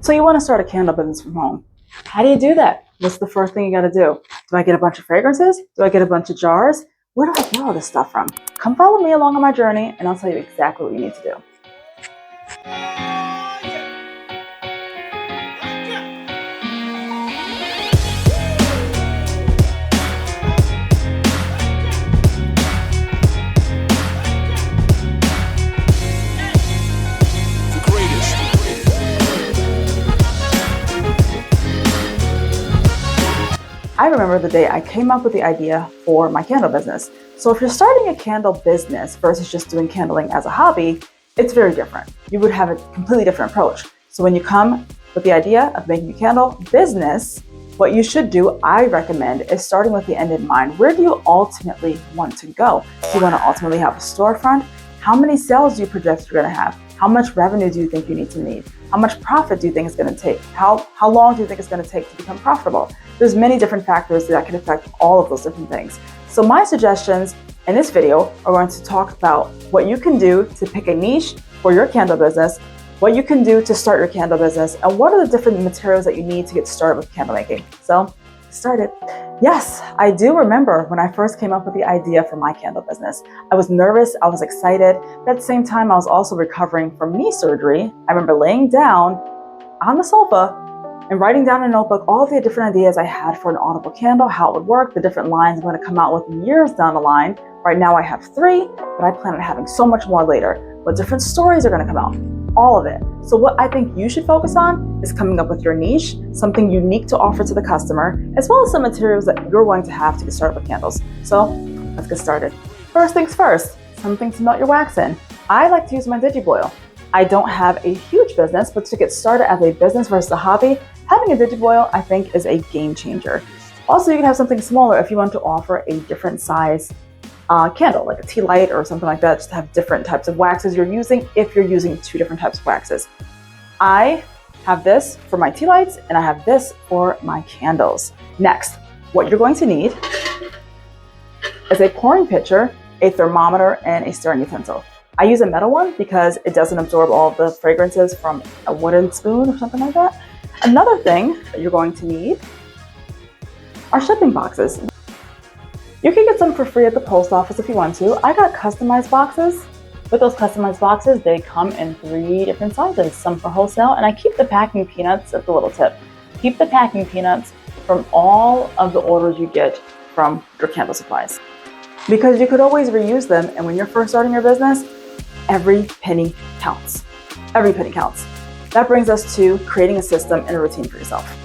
So you want to start a candle business from home. How do you do that? What's the first thing you got to do? Do I get a bunch of fragrances? Do I get a bunch of jars? Where do I get all this stuff from? Come follow me along on my journey and I'll tell you exactly what you need to do. I remember the day I came up with the idea for my candle business. So if you're starting a candle business versus just doing candling as a hobby, it's very different. You would have a completely different approach. So when you come with the idea of making a candle business, what you should do, I recommend, is starting with the end in mind. Where do you ultimately want to go? Do you want to ultimately have a storefront? How many sales do you project you're going to have? How much revenue do you think you need? How much profit do you think it's going to take? How long do you think it's going to take to become profitable? There's many different factors that can affect all of those different things. So my suggestions in this video are going to talk about what you can do to pick a niche for your candle business, what you can do to start your candle business, and what are the different materials that you need to get started with candle making. So, started. Yes, I do remember when I first came up with the idea for my candle business. I was nervous, I was excited, but at the same time, I was also recovering from knee surgery. I remember laying down on the sofa and writing down in a notebook all of the different ideas I had for an audible candle, how it would work, the different lines I'm going to come out with years down the line. Right now I have 3, but I plan on having so much more later. What different stories are going to come out? All of it. So what I think you should focus on is coming up with your niche, something unique to offer to the customer, as well as some materials that you're going to have to get started with candles. So let's get started. First things first, something to melt your wax in. I like to use my Digiboil. I don't have a huge business, but to get started as a business versus a hobby, having a Digiboil, I think, is a game changer. Also, you can have something smaller if you want to offer a different size candle, like a tea light or something like that, just to have different types of waxes you're using if you're using 2 different types of waxes. I have this for my tea lights and I have this for my candles. Next, what you're going to need is a pouring pitcher, a thermometer, and a stirring utensil. I use a metal one because it doesn't absorb all of the fragrances from a wooden spoon or something like that. Another thing that you're going to need are shipping boxes. You can get some for free at the post office if you want to. I got customized boxes. With those customized boxes, they come in 3 different sizes, some for wholesale, and I keep the packing peanuts as a little tip. Keep the packing peanuts from all of the orders you get from your candle supplies, because you could always reuse them, and when you're first starting your business, every penny counts. Every penny counts. That brings us to creating a system and a routine for yourself.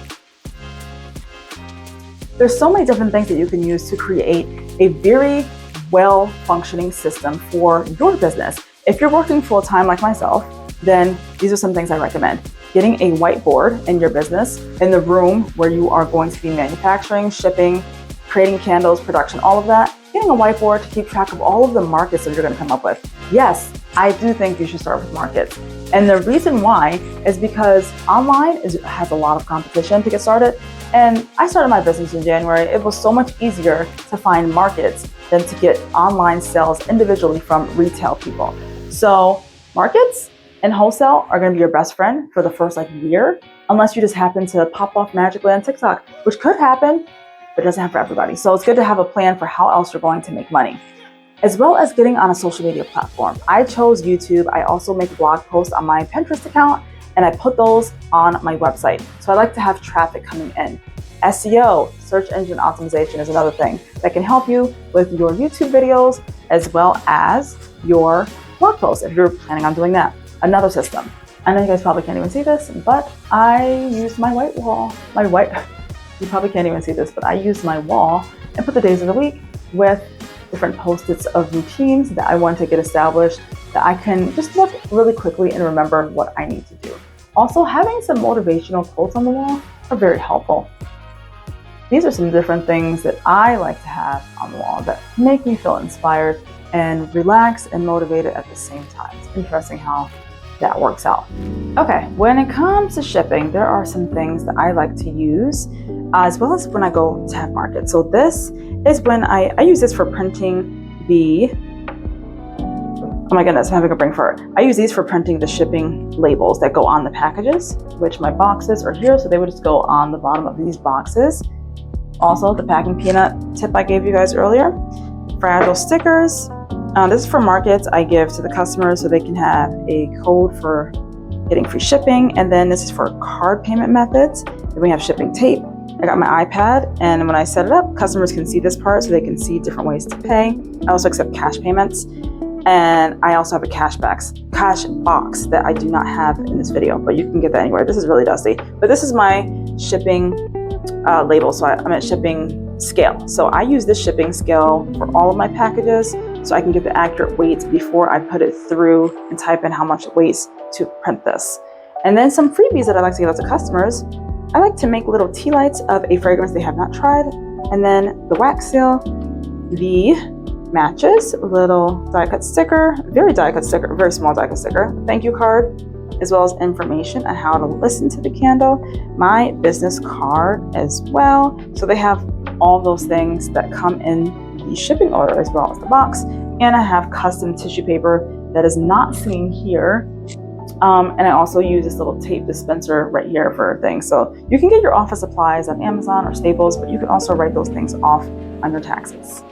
There's so many different things that you can use to create a very well-functioning system for your business. If you're working full-time like myself, then these are some things I recommend. Getting a whiteboard in your business, in the room where you are going to be manufacturing, shipping, creating candles, production, all of that. Getting a whiteboard to keep track of all of the markets that you're going to come up with. Yes, I do think you should start with markets. And the reason why is because online has a lot of competition to get started. And I started my business in January. It was so much easier to find markets than to get online sales individually from retail people. So markets and wholesale are going to be your best friend for the first year, unless you just happen to pop off magically on TikTok, which could happen, but it doesn't happen for everybody. So it's good to have a plan for how else you're going to make money, as well as getting on a social media platform. I chose YouTube. I also make blog posts on my Pinterest account, and I put those on my website. So I like to have traffic coming in. SEO, search engine optimization, is another thing that can help you with your YouTube videos as well as your blog posts if you're planning on doing that. Another system. I know you guys probably can't even see this, but I use my white wall. You probably can't even see this, but I use my wall and put the days of the week with different post-its of routines that I want to get established, that I can just look really quickly and remember what I need to do. Also, having some motivational quotes on the wall are very helpful. These are some different things that I like to have on the wall that make me feel inspired and relaxed and motivated at the same time. It's interesting how that works out. Okay, when it comes to shipping, there are some things that I like to use, as well as when I go to have markets. So this is when I use this for printing the Oh my goodness, I'm having a brain fart. I use these for printing the shipping labels that go on the packages, which my boxes are here, so they would just go on the bottom of these boxes. Also, the packing peanut tip I gave you guys earlier. Fragile stickers. This is for markets I give to the customers so they can have a code for getting free shipping. And then this is for card payment methods. Then we have shipping tape. I got my iPad, and when I set it up, customers can see this part so they can see different ways to pay. I also accept cash payments. And I also have a cash box that I do not have in this video, but you can get that anywhere. This is really dusty. But this is my shipping label. So I'm at shipping scale. So I use this shipping scale for all of my packages so I can get the accurate weight before I put it through and type in how much it weighs to print this. And then some freebies that I like to give out to customers. I like to make little tea lights of a fragrance they have not tried. And then the wax seal, the matches, a little die cut sticker, very small die cut sticker, thank you card, as well as information on how to listen to the candle, my business card as well. So they have all those things that come in the shipping order as well as the box. And I have custom tissue paper that is not seen here. And I also use this little tape dispenser right here for things. So you can get your office supplies on Amazon or Staples, but you can also write those things off on your taxes.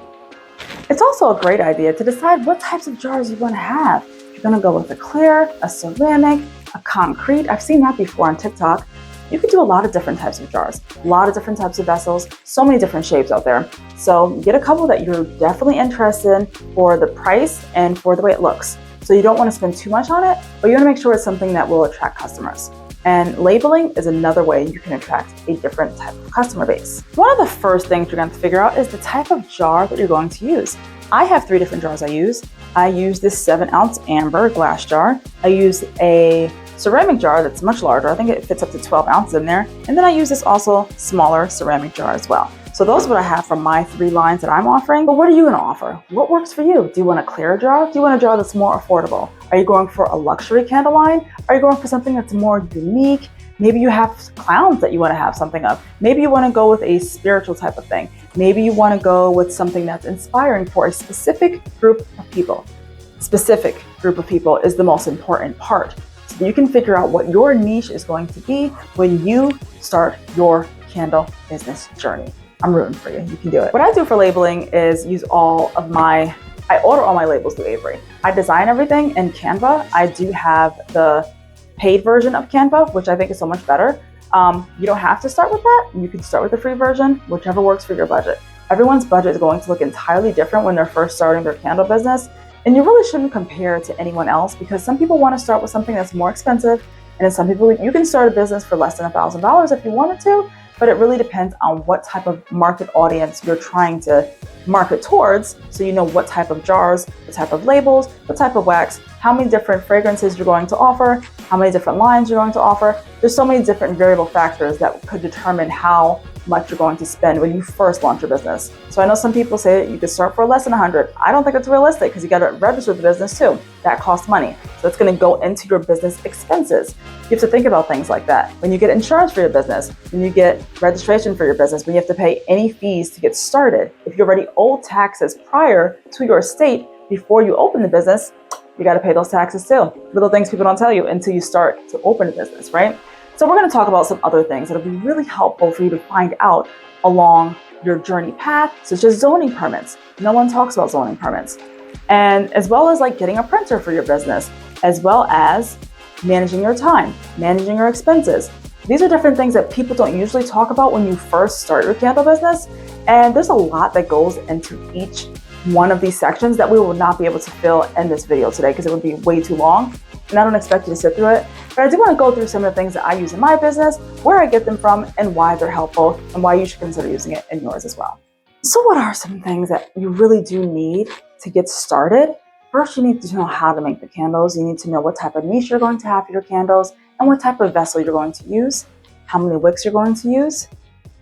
It's also a great idea to decide what types of jars you want to have. You're going to go with a clear, a ceramic, a concrete. I've seen that before on TikTok. You can do a lot of different types of jars, a lot of different types of vessels, so many different shapes out there. So get a couple that you're definitely interested in for the price and for the way it looks. So you don't want to spend too much on it, but you want to make sure it's something that will attract customers. And labeling is another way you can attract a different type of customer base. One of the first things you're going to figure out is the type of jar that you're going to use. I have 3 different jars I use. I use this 7-ounce amber glass jar. I use a ceramic jar that's much larger. I think it fits up to 12 ounces in there. And then I use this also smaller ceramic jar as well. So those are what I have from my 3 lines that I'm offering. But what are you going to offer? What works for you? Do you want a clear jar? Do you want a jar that's more affordable? Are you going for a luxury candle line? Are you going for something that's more unique? Maybe you have clowns that you want to have something of. Maybe you want to go with a spiritual type of thing. Maybe you want to go with something that's inspiring for a specific group of people. Specific group of people is the most important part. So you can figure out what your niche is going to be when you start your candle business journey. I'm rooting for you. You can do it. What I do for labeling is use I order all my labels through Avery. I design everything in Canva. I do have the paid version of Canva, which I think is so much better. You don't have to start with that. You can start with the free version, whichever works for your budget. Everyone's budget is going to look entirely different when they're first starting their candle business. And you really shouldn't compare to anyone else because some people want to start with something that's more expensive. And then some people, you can start a business for less than $1,000 if you wanted to. But it really depends on what type of market audience you're trying to market towards. So you know what type of jars, the type of labels, the type of wax, how many different fragrances you're going to offer, how many different lines you're going to offer. There's so many different variable factors that could determine how much you're going to spend when you first launch your business. So I know some people say you could start for less than 100. I don't think that's realistic because you got to register the business too. That costs money. So it's going to go into your business expenses. You have to think about things like that. When you get insurance for your business, when you get registration for your business, when you have to pay any fees to get started, if you already owe taxes prior to your state before you open the business, you got to pay those taxes too. Little things people don't tell you until you start to open a business, right? So we're going to talk about some other things that'll be really helpful for you to find out along your journey path, such as zoning permits. No one talks about zoning permits. And as well as like getting a printer for your business, as well as managing your time, managing your expenses. These are different things that people don't usually talk about when you first start your candle business. And there's a lot that goes into each one of these sections that we will not be able to fill in this video today because it would be way too long. And I don't expect you to sit through it, but I do want to go through some of the things that I use in my business, where I get them from, and why they're helpful, and why you should consider using it in yours as well. So what are some things that you really do need to get started? First, you need to know how to make the candles. You need to know what type of niche you're going to have for your candles, and what type of vessel you're going to use, how many wicks you're going to use,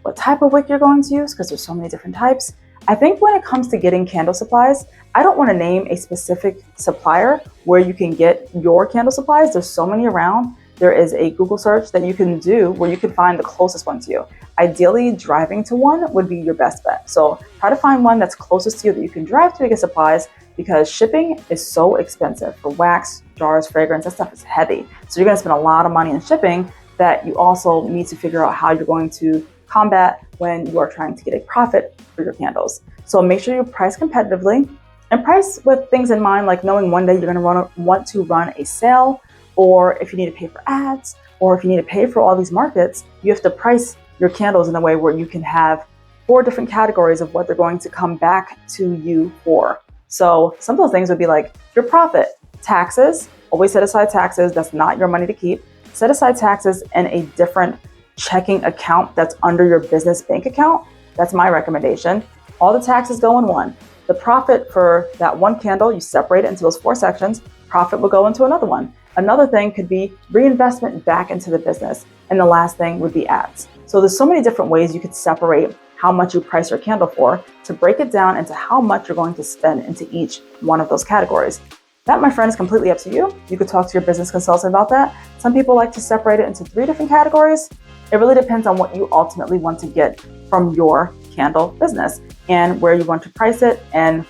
what type of wick you're going to use, because there's so many different types. I think when it comes to getting candle supplies, I don't want to name a specific supplier where you can get your candle supplies. There's so many around. There is a Google search that you can do where you can find the closest one to you. Ideally, driving to one would be your best bet. So try to find one that's closest to you that you can drive to get supplies. because shipping is so expensive for wax, jars, fragrance. That stuff is heavy. So you're going to spend a lot of money in shipping that you also need to figure out how you're going to combat when you are trying to get a profit for your candles. So make sure you price competitively and price with things in mind, like knowing one day you're going to want to run a sale, or if you need to pay for ads, or if you need to pay for all these markets, you have to price your candles in a way where you can have 4 different categories of what they're going to come back to you for. So some of those things would be like your profit, taxes, always set aside taxes. That's not your money to keep. Set aside taxes in a different checking account that's under your business bank account. That's my recommendation. All the taxes go in one. The profit for that one candle, you separate it into those 4 sections. Profit will go into another one. Another thing could be reinvestment back into the business. And the last thing would be ads. So there's so many different ways you could separate how much you price your candle for to break it down into how much you're going to spend into each one of those categories. That, my friend, is completely up to you. You could talk to your business consultant about that. Some people like to separate it into 3 different categories. It really depends on what you ultimately want to get from your candle business and where you want to price it and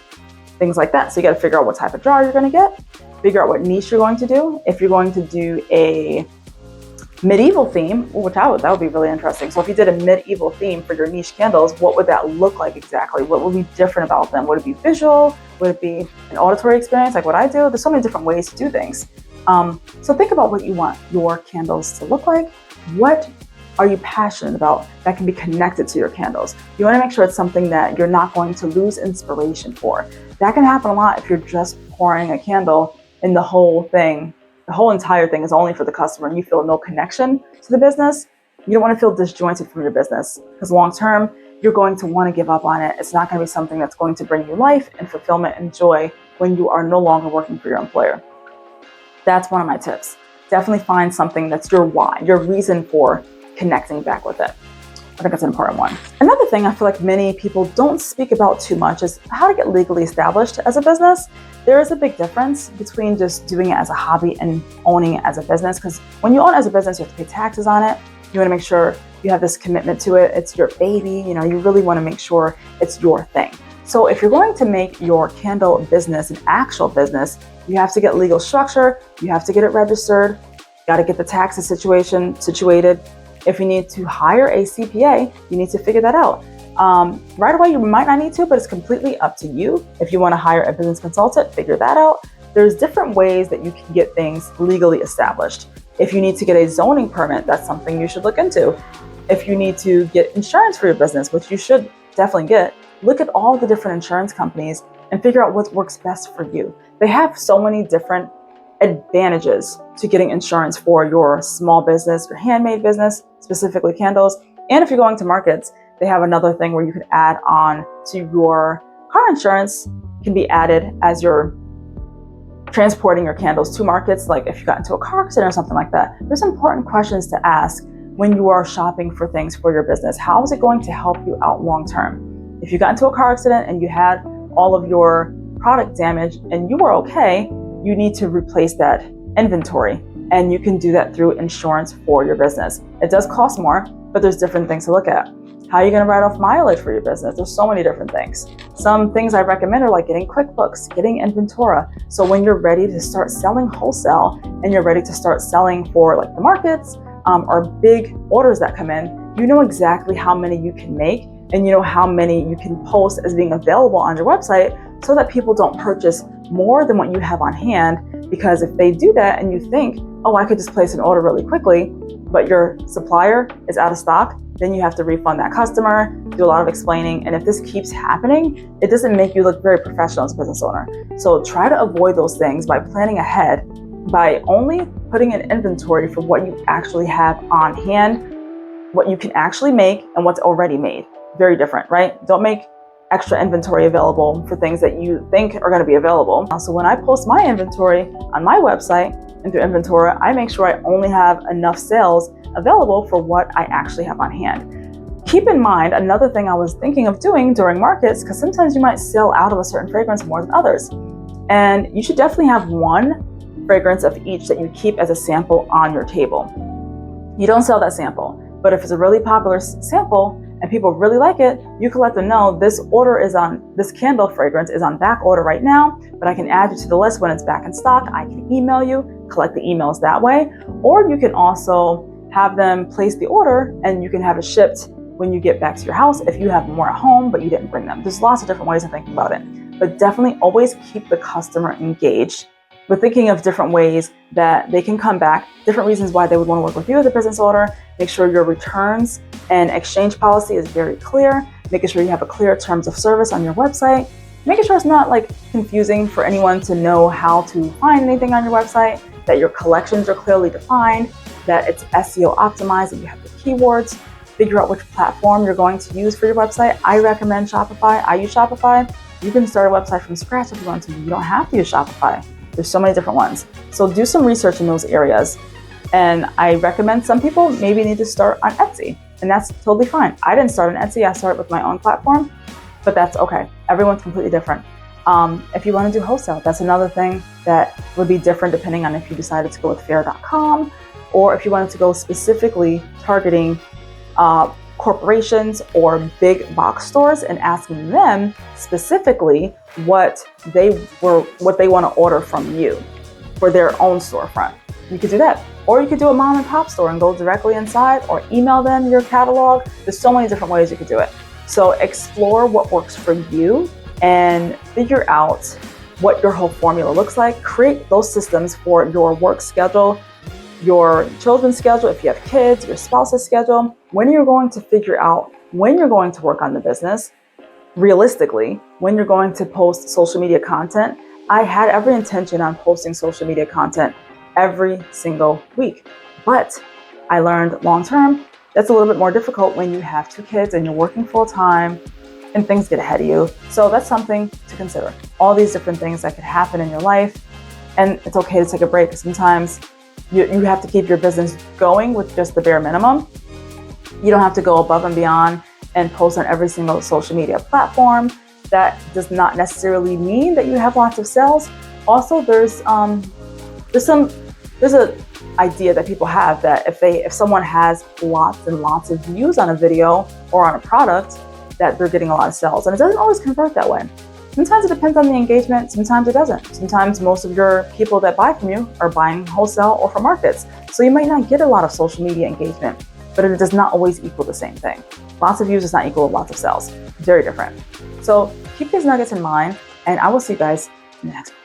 things like that. So you got to figure out what type of jar you're going to get, figure out what niche you're going to do. If you're going to do a medieval theme, that would be really interesting. So if you did a medieval theme for your niche candles, what would that look like exactly? What would be different about them? Would it be visual? Would it be an auditory experience like what I do? There's so many different ways to do things. So think about what you want your candles to look like. What are you passionate about that can be connected to your candles? You want to make sure it's something that you're not going to lose inspiration for. That can happen a lot if you're just pouring a candle and the whole entire thing is only for the customer and you feel no connection to the business. You don't want to feel disjointed from your business, because long term, you're going to want to give up on it. It's not going to be something that's going to bring you life and fulfillment and joy when you are no longer working for your employer. That's one of my tips. Definitely find something that's your why, your reason for connecting back with it. I think that's an important one. Another thing I feel like many people don't speak about too much is how to get legally established as a business. There is a big difference between just doing it as a hobby and owning it as a business, because when you own it as a business, you have to pay taxes on it. You want to make sure you have this commitment to it. It's your baby. You really want to make sure it's your thing. So if you're going to make your candle business an actual business, you have to get legal structure. You have to get it registered. You got to get the taxes situated. If you need to hire a CPA, you need to figure that out. Right away, you might not need to, but it's completely up to you. If you want to hire a business consultant, figure that out. There's different ways that you can get things legally established. If you need to get a zoning permit, that's something you should look into. If you need to get insurance for your business, which you should definitely get, look at all the different insurance companies and figure out what works best for you. They have so many different advantages to getting insurance for your small business, your handmade business, specifically candles. And if you're going to markets, they have another thing where you can add on to your car insurance, can be added as you're transporting your candles to markets. Like if you got into a car accident or something like that, there's important questions to ask when you are shopping for things for your business. How is it going to help you out long term? If you got into a car accident and you had all of your product damaged and you were okay, you need to replace that inventory, and you can do that through insurance for your business. It does cost more, but there's different things to look at. How are you going to write off mileage for your business? There's so many different things. Some things I recommend are like getting QuickBooks, getting Inventora. So when you're ready to start selling wholesale and you're ready to start selling for like the markets or big orders that come in, you know exactly how many you can make, and you know how many you can post as being available on your website so that people don't purchase more than what you have on hand. Because if they do that and you think, oh, I could just place an order really quickly, but your supplier is out of stock, then you have to refund that customer, do a lot of explaining. And if this keeps happening, it doesn't make you look very professional as a business owner. So try to avoid those things by planning ahead, by only putting an inventory for what you actually have on hand, what you can actually make, and what's already made. Very different, right? Don't make extra inventory available for things that you think are going to be available. So when I post my inventory on my website and through Inventora, I make sure I only have enough sales available for what I actually have on hand. Keep in mind, another thing I was thinking of doing during markets, because sometimes you might sell out of a certain fragrance more than others. And you should definitely have one fragrance of each that you keep as a sample on your table. You don't sell that sample, but if it's a really popular sample and people really like it, you can let them know this candle fragrance is on back order right now, but I can add you to the list when it's back in stock. I can email you, collect the emails that way, or you can also have them place the order and you can have it shipped when you get back to your house if you have more at home but you didn't bring them. There's lots of different ways of thinking about it, but definitely always keep the customer engaged. But thinking of different ways that they can come back, different reasons why they would want to work with you with a business order. Make sure your returns and exchange policy is very clear, making sure you have a clear terms of service on your website, making sure it's not like confusing for anyone to know how to find anything on your website, that your collections are clearly defined, that it's SEO optimized, and you have the keywords. Figure out which platform you're going to use for your website. I recommend Shopify. I use Shopify. You can start a website from scratch if you want to. You don't have to use Shopify. There's so many different ones. So do some research in those areas. And I recommend some people maybe need to start on Etsy, and that's totally fine. I didn't start on Etsy. I started with my own platform, but that's okay. Everyone's completely different. If you want to do wholesale, that's another thing that would be different depending on if you decided to go with Faire.com or if you wanted to go specifically targeting corporations or big box stores and asking them specifically what they want to order from you for their own storefront. You could do that. Or you could do a mom and pop store and go directly inside or email them your catalog. There's so many different ways you could do it. So explore what works for you and figure out what your whole formula looks like. Create those systems for your work schedule, your children's schedule, if you have kids, your spouse's schedule, when you're going to figure out when you're going to work on the business, realistically, when you're going to post social media content. I had every intention on posting social media content every single week, but I learned long term, that's a little bit more difficult when you have 2 kids and you're working full time and things get ahead of you. So that's something to consider. All these different things that could happen in your life, and it's okay to take a break. Sometimes you have to keep your business going with just the bare minimum. You don't have to go above and beyond and post on every single social media platform. That does not necessarily mean that you have lots of sales. Also, there's an idea that people have that if someone has lots and lots of views on a video or on a product, that they're getting a lot of sales, and it doesn't always convert that way. Sometimes it depends on the engagement, sometimes it doesn't. Sometimes most of your people that buy from you are buying wholesale or from markets. So you might not get a lot of social media engagement, but it does not always equal the same thing. Lots of views does not equal lots of sales. Very different. So keep these nuggets in mind, and I will see you guys in the next one.